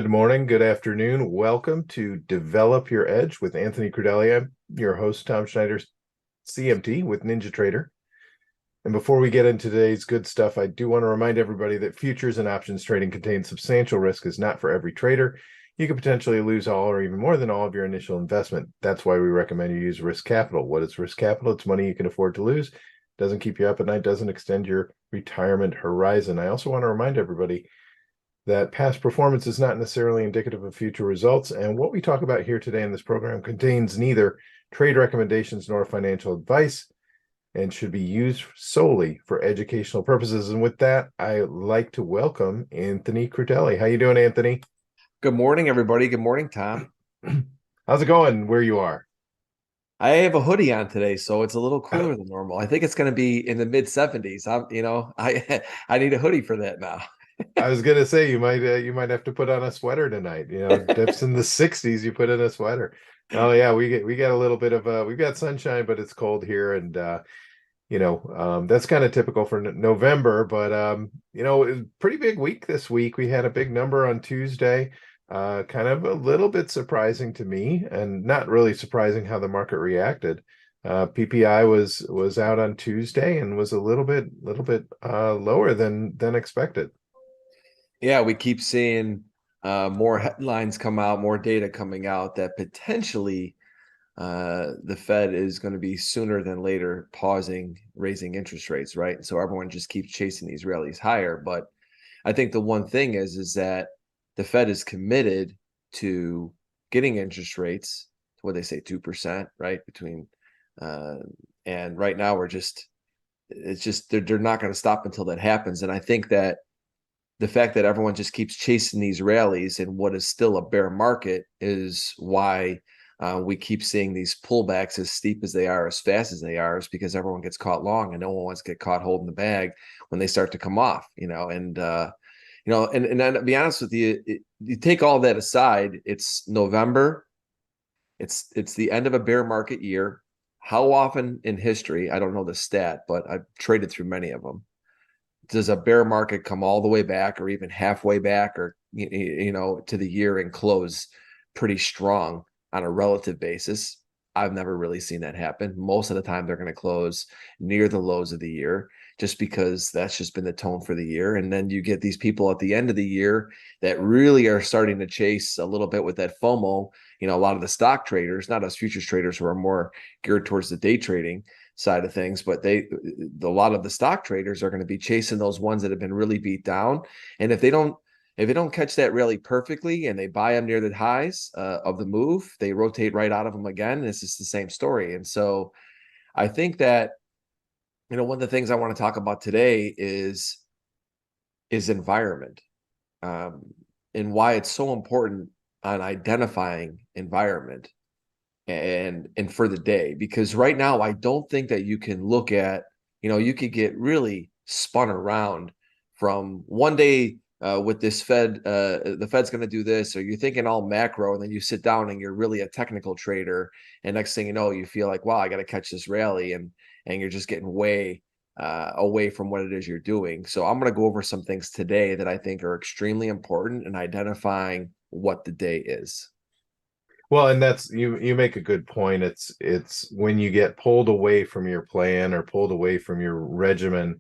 Good morning, good afternoon. Welcome to Develop Your Edge with Anthony Crudele. I'm your host, Tom Schneider, CMT with NinjaTrader. And before we get into today's good stuff, I do want to remind everybody that futures and options trading contains substantial risk, is not for every trader. You could potentially lose all or even more than all of your initial investment. That's why we recommend you use risk capital. What is risk capital? It's money you can afford to lose. Doesn't keep you up at night, doesn't extend your retirement horizon. I also want to remind everybody that past performance is not necessarily indicative of future results, and what we talk about here today in this program contains neither trade recommendations nor financial advice and should be used solely for educational purposes. And with that, I like to welcome Anthony Crudele. How you doing, Anthony? Good morning, everybody. Good morning, Tom. How's it going where you are? I have a hoodie on today, so it's a little cooler than normal. I think it's going to be in the mid 70s. I I need a hoodie for that now. I was gonna say you might have to put on a sweater tonight. Dips in the 60s, you put in a sweater. Oh yeah, we get a little bit of we've got sunshine, but it's cold here, and that's kind of typical for November. But it was a pretty big week this week. We had a big number on Tuesday, kind of a little bit surprising to me, and not really surprising how the market reacted. PPI was out on Tuesday and was a little bit lower than expected. Yeah, we keep seeing more headlines come out, more data coming out that potentially the Fed is going to be sooner than later pausing raising interest rates, right? And so everyone just keeps chasing these rallies higher. But I think the one thing is that the Fed is committed to getting interest rates to what they say 2%, right? Between and right now it's just they're not going to stop until that happens. And I think that the fact that everyone just keeps chasing these rallies in what is still a bear market is why we keep seeing these pullbacks as steep as they are, as fast as they are, is because everyone gets caught long and no one wants to get caught holding the bag when they start to come off, and then to be honest with you, you take all that aside, it's November, it's the end of a bear market year. How often in history, I don't know the stat, but I've traded through many of them, does a bear market come all the way back or even halfway back or to the year and close pretty strong on a relative basis? I've never really seen that happen. Most of the time they're going to close near the lows of the year just because that's just been the tone for the year. And then you get these people at the end of the year that really are starting to chase a little bit with that FOMO. A lot of the stock traders, not us futures traders who are more geared towards the day trading side of things, but a lot of the stock traders are going to be chasing those ones that have been really beat down. And if they don't catch that rally perfectly and they buy them near the highs of the move, they rotate right out of them again. And it's just the same story. And so I think that, one of the things I want to talk about today is environment, and why it's so important on identifying environment and for the day. Because right now I don't think that you can look at, you could get really spun around from one day with this Fed, the Fed's going to do this, or you're thinking all macro, and then you sit down and you're really a technical trader, and next thing you know, you feel like, wow, I got to catch this rally, and you're just getting way away from what it is you're doing. So I'm going to go over some things today that I think are extremely important in identifying what the day is. Well, and that's you make a good point. It's when you get pulled away from your plan or pulled away from your regimen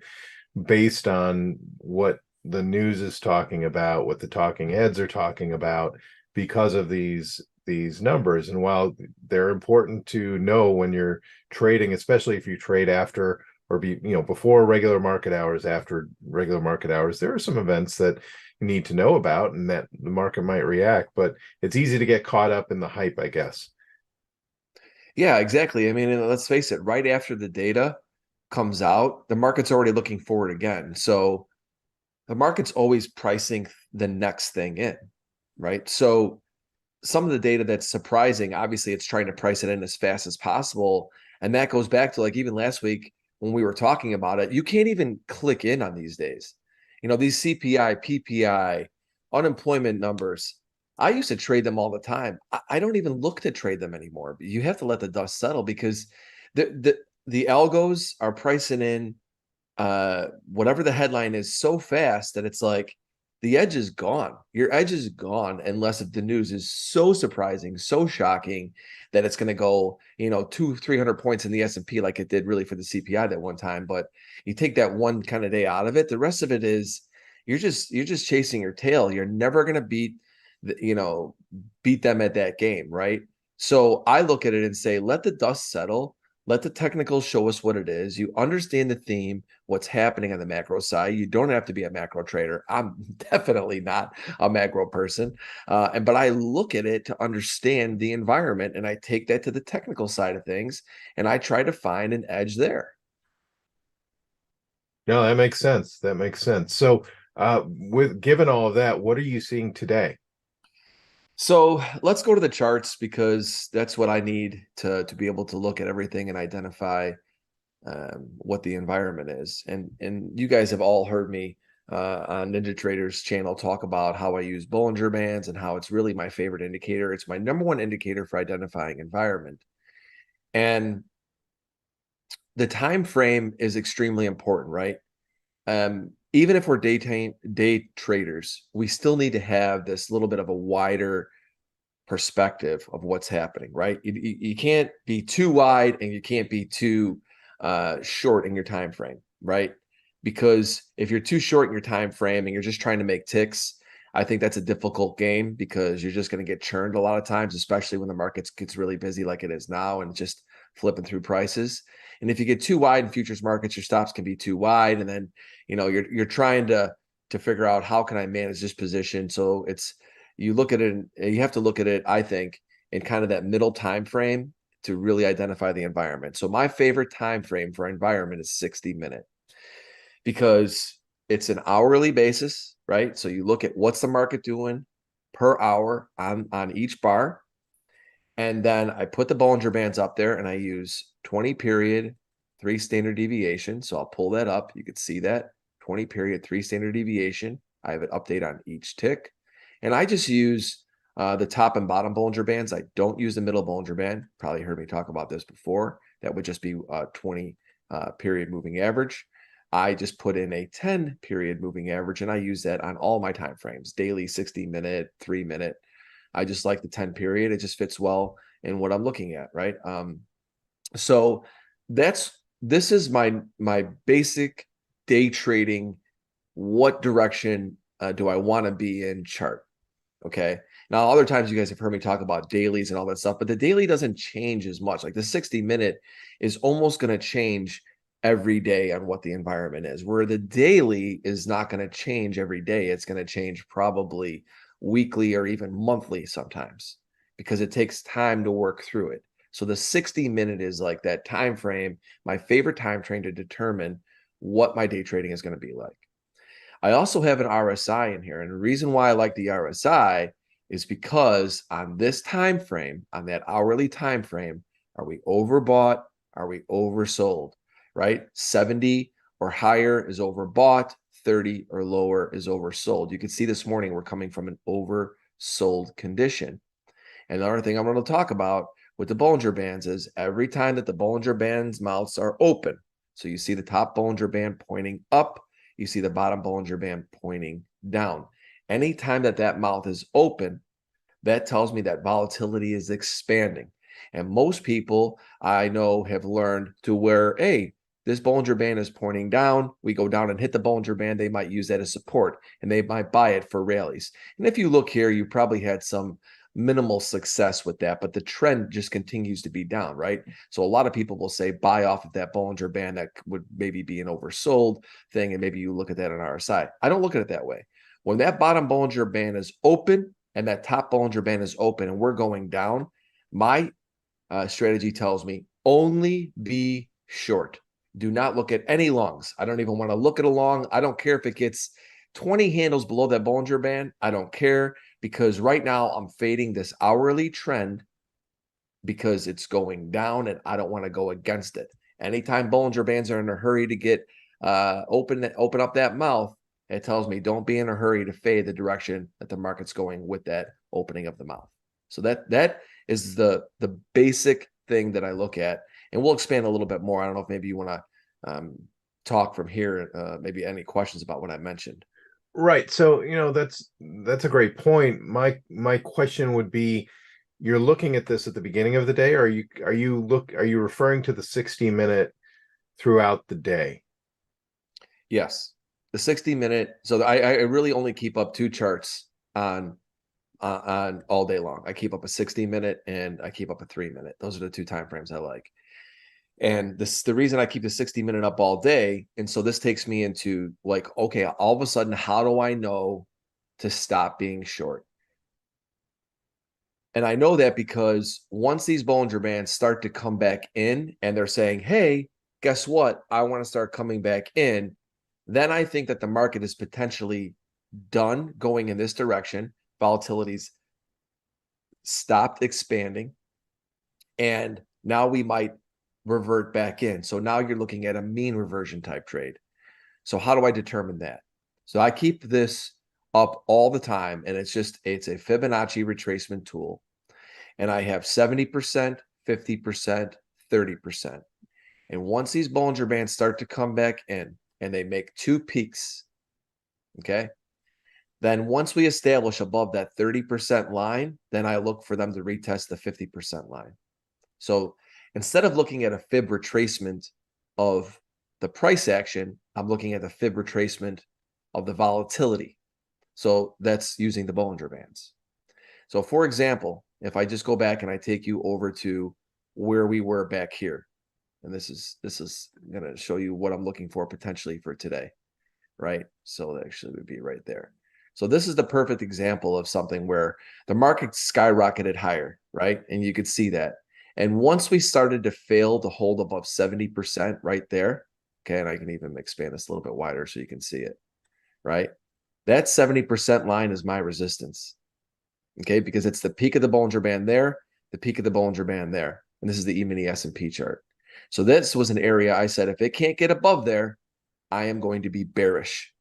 based on what the news is talking about, what the talking heads are talking about because of these numbers. And while they're important to know when you're trading, especially if you trade after or before regular market hours, after regular market hours, there are some events that need to know about and that the market might react, but it's easy to get caught up in the hype, I guess. Yeah, exactly. I mean, let's face it, right after the data comes out, the market's already looking forward again. So the market's always pricing the next thing in, right? So some of the data that's surprising, obviously it's trying to price it in as fast as possible. And that goes back to, like, even last week when we were talking about it, you can't even click in on these days. These CPI, PPI, unemployment numbers, I used to trade them all the time. I don't even look to trade them anymore. You have to let the dust settle because the algos are pricing in whatever the headline is so fast that it's like the edge is gone. Your edge is gone unless if the news is so surprising, so shocking that it's going to go, 200-300 points in the S&P like it did really for the CPI that one time. But you take that one kind of day out of it, the rest of it is you're just chasing your tail. You're never going to beat them at that game, right? So I look at it and say, let the dust settle. Let the technicals show us what it is. You understand the theme, what's happening on the macro side. You don't have to be a macro trader. I'm definitely not a macro person. But I look at it to understand the environment, and I take that to the technical side of things, and I try to find an edge there. No, that makes sense. That makes sense. So, with given all of that, what are you seeing today? So let's go to the charts because that's what I need to be able to look at everything and identify what the environment is. And you guys have all heard me on NinjaTrader's channel talk about how I use Bollinger Bands and how it's really my favorite indicator. It's my number one indicator for identifying environment. And the time frame is extremely important, right? Even if we're day traders, we still need to have this little bit of a wider perspective of what's happening, right? You can't be too wide and you can't be too short in your time frame, right? Because if you're too short in your time frame and you're just trying to make ticks, I think that's a difficult game because you're just going to get churned a lot of times, especially when the market gets really busy like it is now and just flipping through prices. And if you get too wide in futures markets, your stops can be too wide, and then you're trying to figure out how can I manage this position. So you look at it, and you have to look at it, I think, in kind of that middle time frame to really identify the environment. So my favorite time frame for environment is 60-minute because it's an hourly basis, right? So you look at what's the market doing per hour on each bar. And then I put the Bollinger Bands up there and I use 20 period, 3 standard deviation. So I'll pull that up. You could see that 20 period, 3 standard deviation. I have an update on each tick. And I just use the top and bottom Bollinger Bands. I don't use the middle Bollinger Band. Probably heard me talk about this before. That would just be 20 period moving average. I just put in a 10 period moving average, and I use that on all my time frames, daily, 60-minute, 3-minute. I just like the 10 period. It just fits well in what I'm looking at, right? So this is my basic day trading. What direction do I want to be in chart? Okay. Now, other times you guys have heard me talk about dailies and all that stuff, but the daily doesn't change as much. Like the 60-minute is almost going to change every day on what the environment is, where the daily is not going to change every day. It's going to change probably weekly or even monthly sometimes because it takes time to work through it. So the 60-minute is like that time frame, my favorite time frame to determine what my day trading is going to be like. I also have an RSI in here, and the reason why I like the RSI is because on this time frame, on that hourly time frame, are we overbought? Are we oversold? Right? 70 or higher is overbought, 30 or lower is oversold. You can see this morning we're coming from an oversold condition. And the other thing I'm going to talk about with the Bollinger Bands is every time that the Bollinger Bands mouths are open, so you see the top Bollinger Band pointing up, you see the bottom Bollinger Band pointing down. Anytime that mouth is open, that tells me that volatility is expanding. And most people I know have learned to where, hey, this Bollinger Band is pointing down. We go down and hit the Bollinger Band. They might use that as support and they might buy it for rallies. And if you look here, you probably had some minimal success with that, but the trend just continues to be down, right? So a lot of people will say buy off of that Bollinger Band that would maybe be an oversold thing, and maybe you look at that on RSI. I don't look at it that way. When that bottom Bollinger Band is open and that top Bollinger Band is open and we're going down, my strategy tells me only be short. Do not look at any longs. I don't even want to look at a long. I don't care if it gets 20 handles below that Bollinger Band. I don't care because right now I'm fading this hourly trend because it's going down and I don't want to go against it. Anytime Bollinger Bands are in a hurry to get open up that mouth, it tells me don't be in a hurry to fade the direction that the market's going with that opening of the mouth. So that is the basic thing that I look at, and we'll expand a little bit more. I don't know if maybe you want to talk from here, maybe any questions about what I mentioned. Right. So, that's a great point. My question would be, you're looking at this at the beginning of the day, or are you referring to the 60-minute throughout the day? Yes. The 60-minute. So I really only keep up two charts on all day long. I keep up a 60-minute and I keep up a 3-minute. Those are the two time frames I like. And the reason I keep the 60-minute up all day. And so this takes me into like, okay, all of a sudden, how do I know to stop being short? And I know that because once these Bollinger Bands start to come back in and they're saying, hey, guess what? I want to start coming back in. Then I think that the market is potentially done going in this direction. Volatility's stopped expanding. And now we might revert back in. So now you're looking at a mean reversion type trade. So how do I determine that? So I keep this up all the time, and it's a Fibonacci retracement tool. And I have 70%, 50%, 30%. And once these Bollinger Bands start to come back in and they make two peaks, okay, then once we establish above that 30% line, then I look for them to retest the 50% line. So instead of looking at a fib retracement of the price action, I'm looking at the fib retracement of the volatility. So that's using the Bollinger Bands. So for example, if I just go back and I take you over to where we were back here, and this is going to show you what I'm looking for potentially for today, right? So that actually would be right there. So this is the perfect example of something where the market skyrocketed higher, right? And you could see that. And once we started to fail to hold above 70% right there, okay, and I can even expand this a little bit wider so you can see it, right? That 70% line is my resistance, okay, because it's the peak of the Bollinger Band there, the peak of the Bollinger Band there. And this is the E-mini S&P chart. So this was an area I said, if it can't get above there, I am going to be bearish.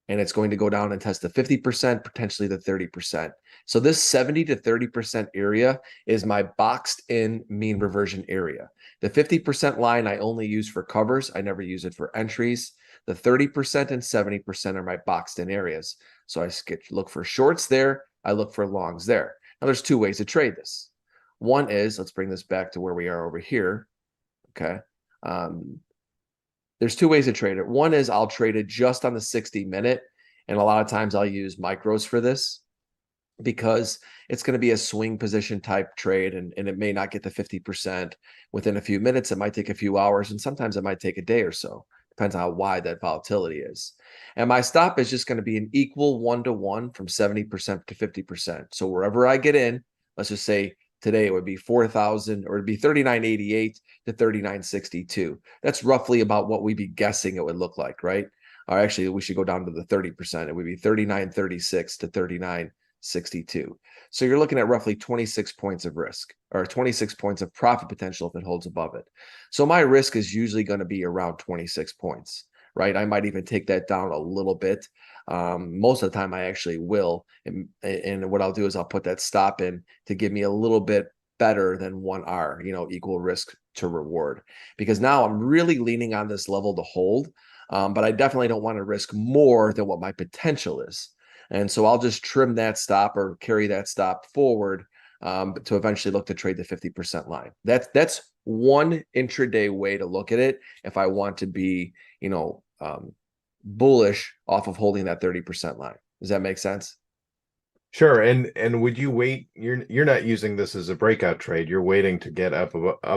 And it's going to go down and test the 50%, potentially the 30%. So this 70 to 30% area is my boxed in mean reversion area. The 50% line I only use for covers. I never use it for entries. The 30% and 70% are my boxed in areas. So I look for shorts there. I look for longs there. Now there's two ways to trade this. One is, let's bring this back to where we are over here. Okay. There's two ways to trade it. One is I'll trade it just on the 60-minute. And a lot of times I'll use micros for this because it's going to be a swing position type trade and it may not get to 50% within a few minutes. It might take a few hours and sometimes it might take a day or so. Depends on how wide that volatility is. And my stop is just going to be an equal 1-to-1 from 70% to 50%. So wherever I get in, let's just say today it would be 4,000 or it'd be 39.88 to 39.62. That's roughly about what we'd be guessing it would look like, right? Or actually, we should go down to the 30%. It would be 39.36 to 39.62. So you're looking at roughly 26 points of risk or 26 points of profit potential if it holds above it. So my risk is usually going to be around 26 points, right? I might even take that down a little bit. Most of the time I actually will. And what I'll do is I'll put that stop in to give me a little bit better than 1R, equal risk to reward. Because now I'm really leaning on this level to hold. But I definitely don't want to risk more than what my potential is. And so I'll just trim that stop or carry that stop forward to eventually look to trade the 50% line. That's one intraday way to look at it if I want to be, bullish off of holding that 30% line. Does that make sense? Sure. And would you wait? You're not using this as a breakout trade. You're waiting to get up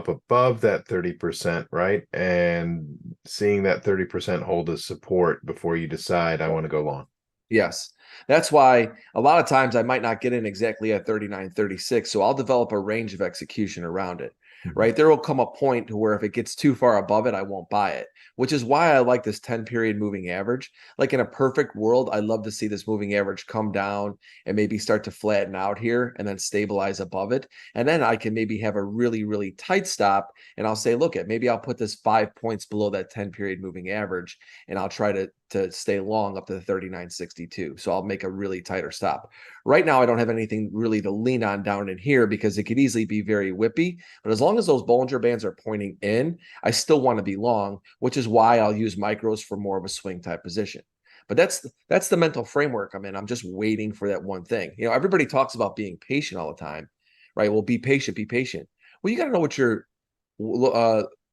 above that 30%, right? And seeing that 30% hold as support before you decide I want to go long. Yes. That's why a lot of times I might not get in exactly at 39.36. So I'll develop a range of execution around it, right? There will come a point to where if it gets too far above it, I won't buy it, which is why I like this 10-period moving average. Like in a perfect world, I'd love to see this moving average come down and maybe start to flatten out here and then stabilize above it. And then I can maybe have a really, really tight stop. And I'll say, look, maybe I'll put this 5 points below that 10-period moving average and I'll try to stay long up to the 39.62. So I'll make a really tighter stop. Right now, I don't have anything really to lean on down in here because it could easily be very whippy. But as long as those Bollinger Bands are pointing in, I still want to be long, which is why I'll use micros for more of a swing type position. But that's the mental framework I'm in. I'm just waiting for that one thing. Everybody talks about being patient all the time, right? Well, be patient, be patient. Well, you got to know what you're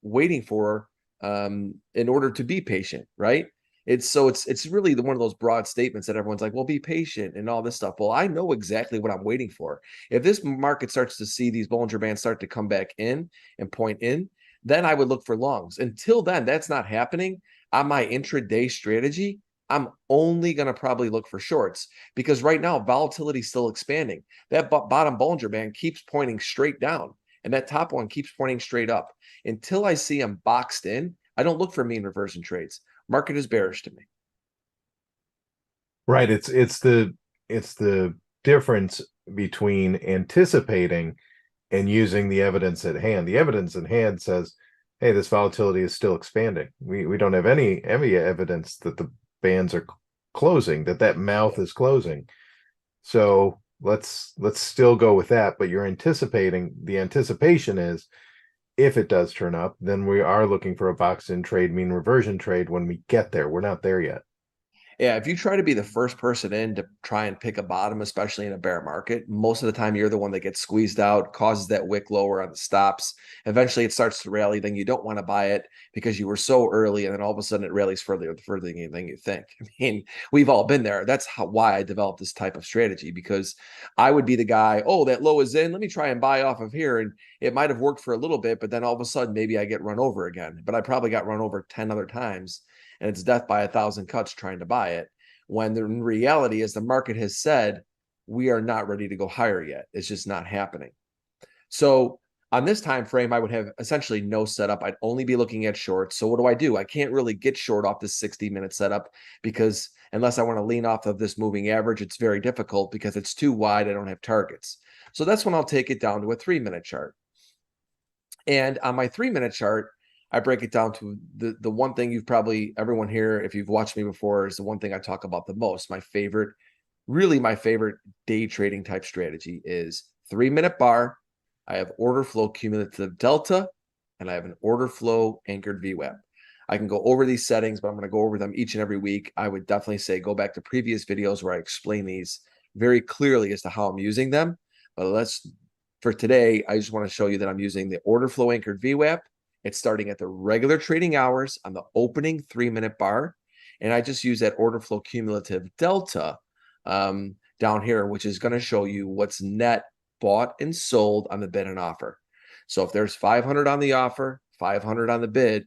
waiting for in order to be patient, right? It's really one of those broad statements that everyone's like, well, be patient and all this stuff. Well, I know exactly what I'm waiting for. If this market starts to see these Bollinger Bands start to come back in and point in, then I would look for longs. Until then, that's not happening. On my intraday strategy, I'm only going to probably look for shorts because right now volatility is still expanding. That bottom Bollinger Band keeps pointing straight down, and that top one keeps pointing straight up. Until I see them boxed in, I don't look for mean reversion trades. Market is bearish to me. Right. It's the difference between anticipating and using the evidence at hand. The evidence at hand says, hey, this volatility is still expanding. We don't have any evidence that the bands are closing, that mouth is closing. So let's still go with that. But you're anticipating, the anticipation is if it does turn up, then we are looking for a box in trade, mean reversion trade when we get there. We're not there yet. Yeah, if you try to be the first person in to try and pick a bottom, especially in a bear market, most of the time you're the one that gets squeezed out, causes that wick lower on the stops. Eventually it starts to rally, then you don't want to buy it because you were so early, and then all of a sudden it rallies further than you think. I mean, we've all been there. That's why I developed this type of strategy, because I would be the guy, oh, that low is in, let me try and buy off of here. And it might have worked for a little bit, but then all of a sudden maybe I get run over again. But I probably got run over 10 other times, and it's death by 1,000 cuts trying to buy it, when the reality is the market has said we are not ready to go higher yet. It's just not happening. So on this time frame, I would have essentially no setup. I'd only be looking at shorts. So what do? I can't really get short off this 60-minute setup, because unless I want to lean off of this moving average, it's very difficult because it's too wide. I don't have targets. So that's when I'll take it down to a 3-minute chart. And on my 3-minute chart, I break it down to the one thing you've probably, everyone here, if you've watched me before, is the one thing I talk about the most. My favorite day trading type strategy is 3-minute bar. I have order flow cumulative delta, and I have an order flow anchored VWAP. I can go over these settings, but I'm going to go over them each and every week. I would definitely say go back to previous videos where I explain these very clearly as to how I'm using them. But for today, I just want to show you that I'm using the order flow anchored VWAP. It's starting at the regular trading hours on the opening 3-minute bar. And I just use that order flow cumulative delta down here, which is going to show you what's net bought and sold on the bid and offer. So if there's 500 on the offer, 500 on the bid,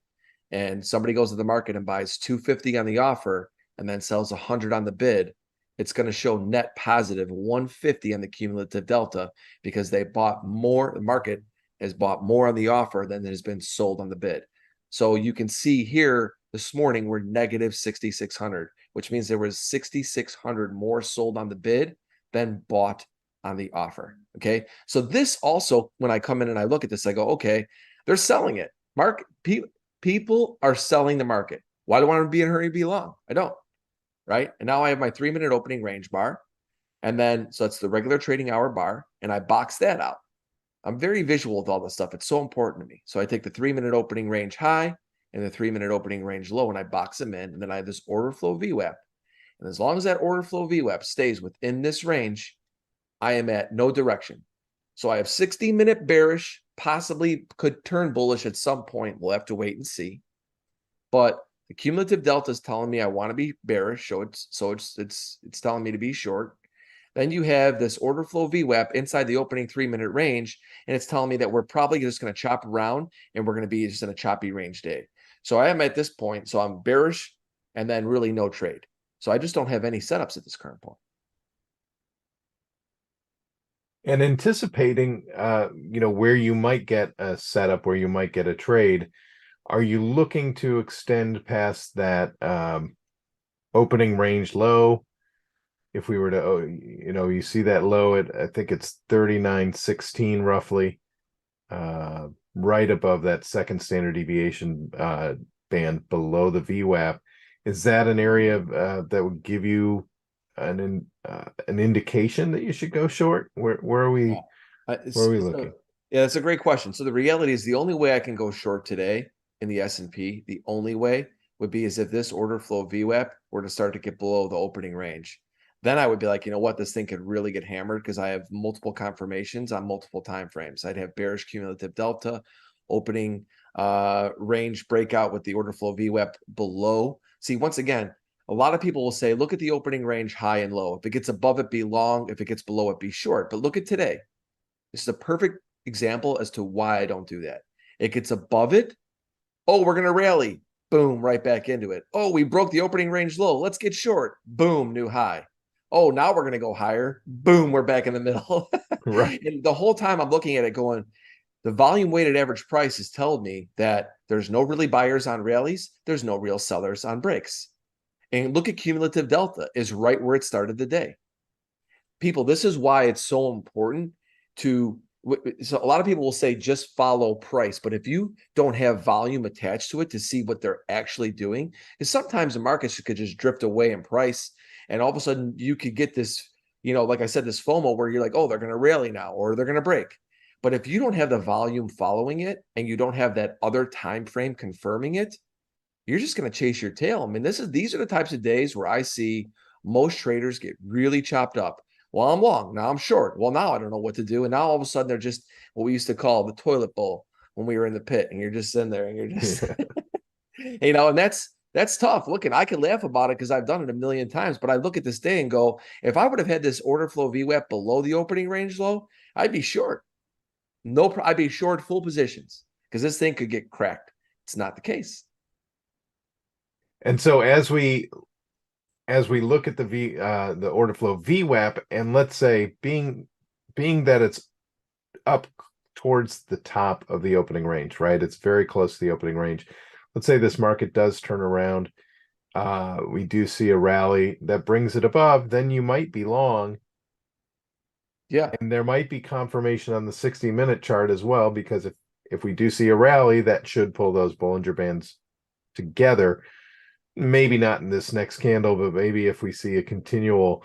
and somebody goes to the market and buys 250 on the offer and then sells 100 on the bid, it's going to show net positive 150 on the cumulative delta, because they bought more. The market has bought more on the offer than has been sold on the bid. So you can see here this morning we're negative 6,600, which means there was 6,600 more sold on the bid than bought on the offer. Okay. So this also, when I come in and I look at this, I go, okay, they're selling it. People are selling the market. Why do I want to be in a hurry to be long? I don't. Right. And now I have my 3-minute opening range bar. And then, so it's the regular trading hour bar, and I box that out. I'm very visual with all this stuff. It's so important to me. So I take the 3-minute opening range high and the 3-minute opening range low, and I box them in. And then I have this order flow VWAP. And as long as that order flow VWAP stays within this range, I am at no direction. So I have 60-minute bearish, possibly could turn bullish at some point. We'll have to wait and see. But the cumulative delta is telling me I want to be bearish. So it's telling me to be short. Then you have this order flow VWAP inside the opening 3-minute range, and it's telling me that we're probably just going to chop around, and we're going to be just in a choppy range day. So I am at this point. So I'm bearish and then really no trade. So I just don't have any setups at this current point. And anticipating, where you might get a setup, where you might get a trade, are you looking to extend past that opening range low? If we were to, you see that low at, I think it's 39.16 roughly, right above that second standard deviation band below the VWAP. Is that an area that would give you an indication that you should go short? Where are we? Where are we looking? Yeah, that's a great question. So the reality is the only way I can go short today in the S&P, the only way would be is if this order flow VWAP were to start to get below the opening range. Then I would be like, you know what, this thing could really get hammered because I have multiple confirmations on multiple time frames. I'd have bearish cumulative delta, opening range breakout with the order flow VWAP below. See, once again, a lot of people will say, look at the opening range high and low. If it gets above it, be long. If it gets below it, be short. But look at today. This is a perfect example as to why I don't do that. It gets above it. Oh, we're going to rally. Boom, right back into it. Oh, we broke the opening range low. Let's get short. Boom, new high. Oh, now we're going to go higher. Boom, we're back in the middle. Right. And the whole time I'm looking at it going, the volume weighted average price has told me that there's no really buyers on rallies. There's no real sellers on breaks. And look at cumulative delta is right where it started the day. People, this is why it's so important to, so a lot of people will say just follow price, but if you don't have volume attached to it to see what they're actually doing, because sometimes the markets could just drift away in price, and all of a sudden you could get this, you know, like I said, this FOMO where you're like, oh, they're going to rally now, or they're going to break. But if you don't have the volume following it, and you don't have that other time frame confirming it, you're just going to chase your tail. I mean, these are the types of days where I see most traders get really chopped up. Well, I'm long. Now I'm short. Well, now I don't know what to do. And now all of a sudden they're just what we used to call the toilet bowl when we were in the pit, and you're just in there and you're just, you know, and that's tough. Looking, I can laugh about it because I've done it a million times, but I look at this day and go, if I would have had this order flow VWAP below the opening range low, I'd be short. I'd be short full positions because this thing could get cracked. It's not the case. And so as we look at the order flow VWAP, and let's say being that it's up towards the top of the opening range, right? It's very close to the opening range. Let's say this market does turn around. We do see a rally that brings it above, then you might be long. Yeah. And there might be confirmation on the 60-minute chart as well, because if we do see a rally, that should pull those Bollinger Bands together. Maybe not in this next candle, but maybe if we see a continual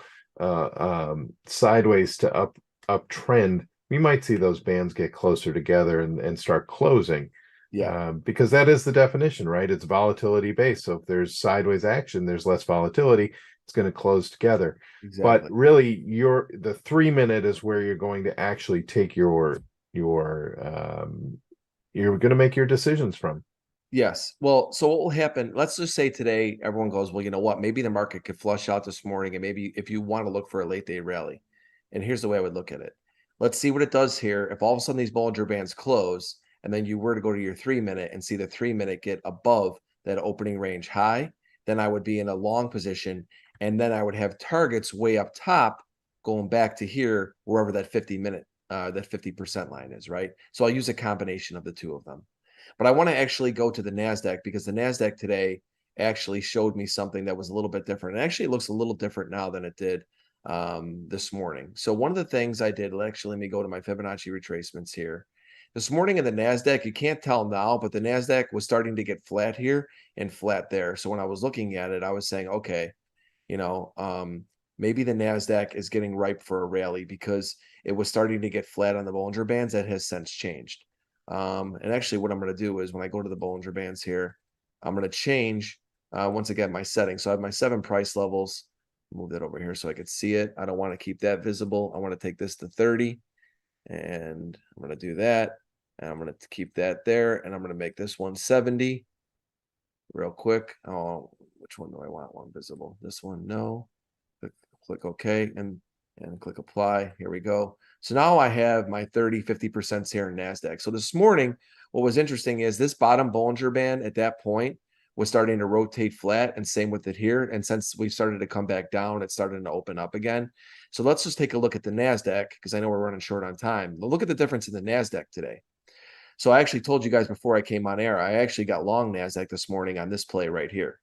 sideways to uptrend, we might see those bands get closer together and start closing. Yeah. Because that is the definition, right? It's volatility based. So if there's sideways action, there's less volatility. It's going to close together. Exactly. But really, the 3-minute is where you're going to actually take you're going to make your decisions from. Yes. Well, so what will happen? Let's just say today everyone goes, well, you know what? Maybe the market could flush out this morning, and maybe if you want to look for a late day rally. And here's the way I would look at it. Let's see what it does here. If all of a sudden these Bollinger Bands close, and then you were to go to your 3-minute and see the 3-minute get above that opening range high, then I would be in a long position, and then I would have targets way up top going back to here, wherever that 50-minute, that 50% line is, right? So I'll use a combination of the two of them. But I want to actually go to the NASDAQ because the NASDAQ today actually showed me something that was a little bit different. It actually looks a little different now than it did this morning. So one of the things I did, let me go to my Fibonacci retracements here. This morning in the NASDAQ, you can't tell now, but the NASDAQ was starting to get flat here and flat there. So when I was looking at it, I was saying, okay, you know, maybe the NASDAQ is getting ripe for a rally because it was starting to get flat on the Bollinger Bands. That has since changed. And actually what I'm going to do is when I go to the Bollinger Bands here, I'm going to change once again my settings. So I have my 7 price levels. Move that over here so I could see it. I don't want to keep that visible. I want to take this to 30, and I'm going to do that, and I'm going to keep that there, and I'm going to make this one 70 real quick. Oh, which one do I want? One visible. This one, no. Click OK and click apply. Here we go. So now I have my 30-50% here in NASDAQ. So this morning, what was interesting is this bottom Bollinger Band at that point was starting to rotate flat, and same with it here. And since we started to come back down, it's starting to open up again. So let's just take a look at the NASDAQ because I know we're running short on time. But look at the difference in the NASDAQ today. So I actually told you guys before I came on air, I actually got long NASDAQ this morning on this play right here.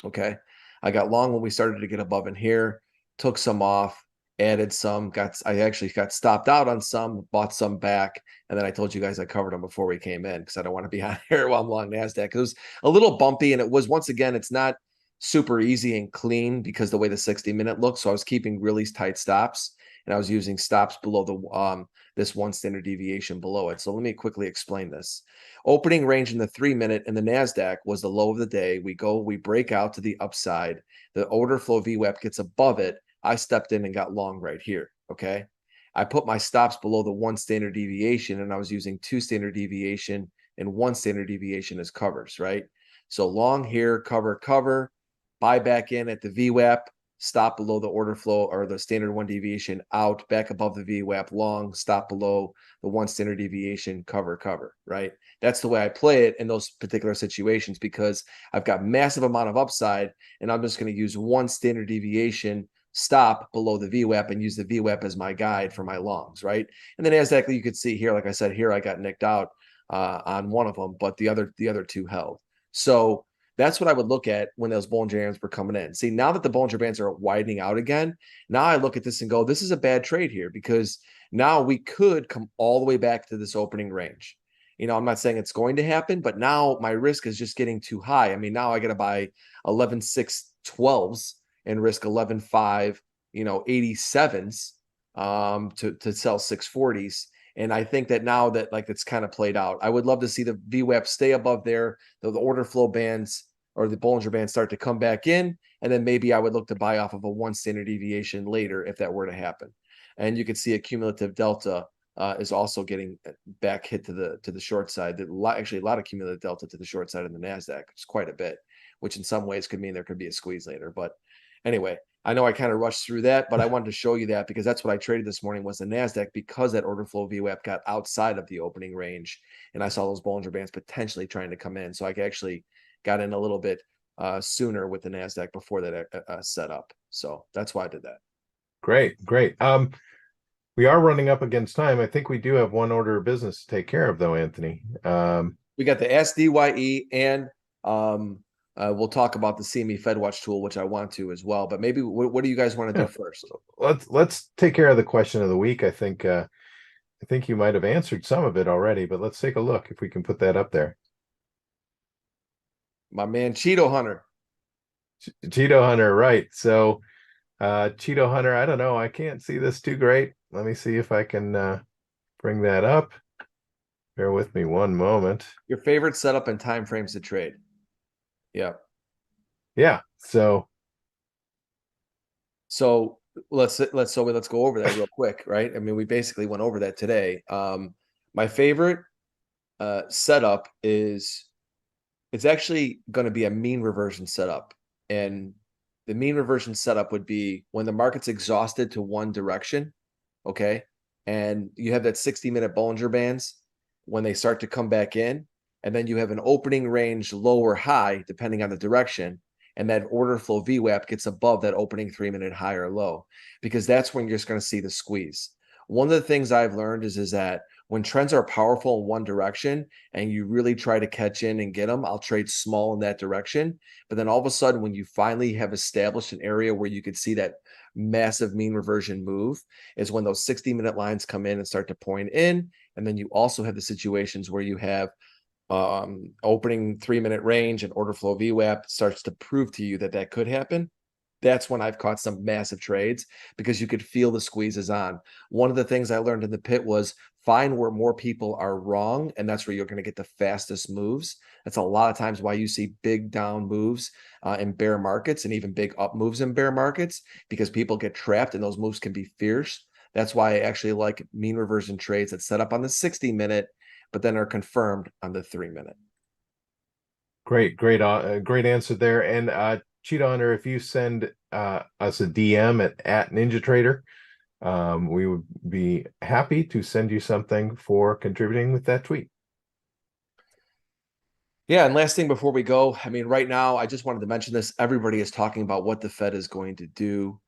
Okay. I got long when we started to get above in here, took some off, added some, I actually got stopped out on some, bought some back, and then I told you guys I covered them before we came in because I don't want to be on here while I'm long NASDAQ. It was a little bumpy, and it was, once again, it's not super easy and clean because the way the 60-minute looks. So I was keeping really tight stops, and I was using stops below the this 1 standard deviation below it. So let me quickly explain this. Opening range in the 3-minute in the NASDAQ was the low of the day. We break out to the upside. The order flow VWAP gets above it. I stepped in and got long right here. Okay. I put my stops below the 1 standard deviation, and I was using 2 standard deviation and 1 standard deviation as covers, right? So long here, cover, buy back in at the VWAP, stop below the order flow or the standard 1 deviation, out, back above the VWAP, long, stop below the 1 standard deviation, cover, right? That's the way I play it in those particular situations because I've got massive amount of upside, and I'm just going to use 1 standard deviation stop below the VWAP and use the VWAP as my guide for my longs, right? And then NASDAQ, you could see here, like I said, here I got nicked out on one of them, but the other 2 held. So that's what I would look at when those Bollinger Bands were coming in. See, now that the Bollinger Bands are widening out again, now I look at this and go, this is a bad trade here because now we could come all the way back to this opening range. You know, I'm not saying it's going to happen, but now my risk is just getting too high. I mean, now I got to buy 11.6 12s and risk 11.5, 87s to sell 640s. And I think that now that like it's kind of played out, I would love to see the VWAP stay above there, the order flow bands or the Bollinger Bands start to come back in, and then maybe I would look to buy off of a 1 standard deviation later if that were to happen. And you could see a cumulative delta is also getting back hit to the short side. Actually, a lot of cumulative delta to the short side of the NASDAQ. It's quite a bit, which in some ways could mean there could be a squeeze later. But anyway, I know I kind of rushed through that, but I wanted to show you that because that's what I traded this morning was the NASDAQ because that order flow VWAP got outside of the opening range. And I saw those Bollinger Bands potentially trying to come in. So I actually got in a little bit sooner with the NASDAQ before that set up. So that's why I did that. Great. We are running up against time. I think we do have one order of business to take care of, though, Anthony. We got the SDYE, and we'll talk about the CME FedWatch tool, which I want to as well. But maybe what do you guys want to do first? Let's take care of the question of the week. I think you might have answered some of it already, but let's take a look if we can put that up there. My man, Cheeto Hunter. Cheeto Hunter, right. So Cheeto Hunter, I don't know. I can't see this too great. Let me see if I can bring that up. Bear with me one moment. Your favorite setup and time frames to trade. Yeah. So let's go over that real quick, right? I mean, we basically went over that today. My favorite setup is it's actually going to be a mean reversion setup, and the mean reversion setup would be when the market's exhausted to one direction, okay, and you have that 60-minute Bollinger Bands when they start to come back in, and then you have an opening range low or high depending on the direction, and that order flow VWAP gets above that opening 3-minute high or low, because that's when you're just going to see the squeeze. One of the things I've learned is that when trends are powerful in one direction and you really try to catch in and get them, I'll trade small in that direction. But then all of a sudden, when you finally have established an area where you could see that massive mean reversion move, is when those 60-minute lines come in and start to point in. And then you also have the situations where you have opening 3-minute range and order flow VWAP starts to prove to you that that could happen. That's when I've caught some massive trades because you could feel the squeezes on. One of the things I learned in the pit was find where more people are wrong, and that's where you're going to get the fastest moves. That's a lot of times why you see big down moves in bear markets and even big up moves in bear markets, because people get trapped and those moves can be fierce. That's why I actually like mean reversion trades that set up on the 60-minute, but then are confirmed on the 3-minute. Great answer there. And Cheeto Hunter, if you send us a DM at NinjaTrader, we would be happy to send you something for contributing with that tweet. Yeah, and last thing before we go, I mean, right now, I just wanted to mention this. Everybody is talking about what the Fed is going to do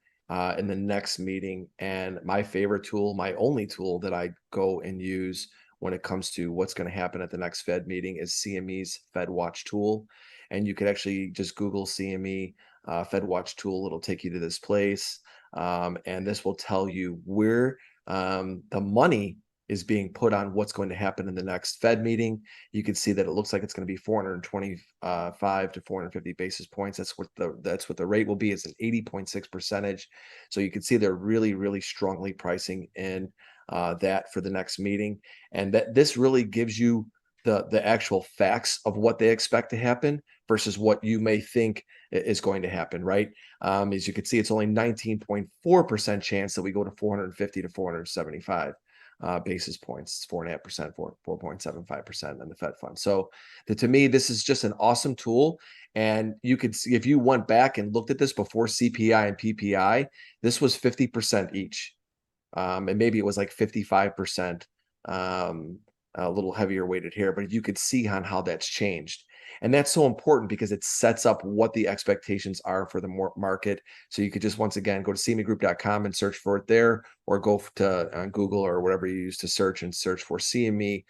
in the next meeting. And my favorite tool, my only tool that I go and use when it comes to what's going to happen at the next Fed meeting is CME's FedWatch tool. And you could actually just Google CME FedWatch tool. It'll take you to this place. And this will tell you where the money is being put on what's going to happen in the next Fed meeting. You can see that it looks like it's going to be 425 to 450 basis points. That's what the rate will be. It's an 80.6%. So you can see they're really, really strongly pricing in that for the next meeting. And that this really gives you the actual facts of what they expect to happen versus what you may think is going to happen, right? As you can see, it's only 19.4% chance that we go to 450 to 475 basis points. It's 4.5%, 4.75% on the Fed fund. So to me, this is just an awesome tool. And you could see, if you went back and looked at this before CPI and PPI, this was 50% each. And maybe it was like 55%, a little heavier weighted here, but you could see on how that's changed. And that's so important because it sets up what the expectations are for the market. So you could just, once again, go to cmegroup.com and search for it there, or go to Google or whatever you use to search for CME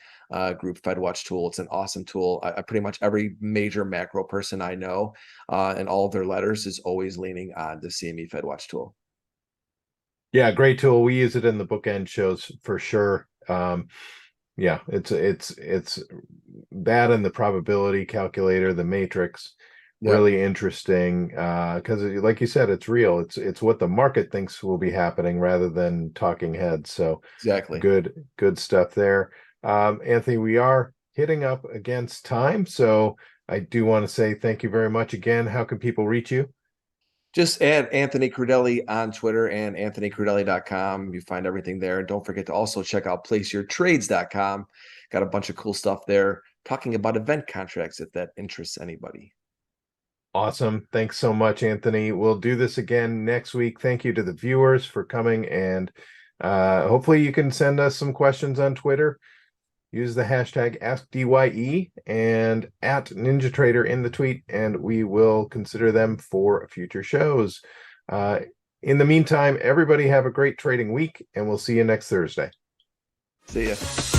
Group FedWatch tool. It's an awesome tool. I pretty much every major macro person I know and all of their letters is always leaning on the CME FedWatch tool. Yeah, great tool. We use it in the bookend shows for sure. Yeah, it's that and the probability calculator, the matrix, really interesting because like you said, it's real. It's what the market thinks will be happening rather than talking heads. So exactly. Good stuff there. Anthony, we are hitting up against time. So I do want to say thank you very much again. How can people reach you? Just add Anthony Crudele on Twitter and anthonycrudele.com. You find everything there. And don't forget to also check out placeyourtrades.com. Got a bunch of cool stuff there talking about event contracts if that interests anybody. Awesome. Thanks so much, Anthony. We'll do this again next week. Thank you to the viewers for coming. And hopefully you can send us some questions on Twitter. Use the hashtag AskDYE and at NinjaTrader in the tweet, and we will consider them for future shows. In the meantime, everybody have a great trading week, and we'll see you next Thursday. See ya.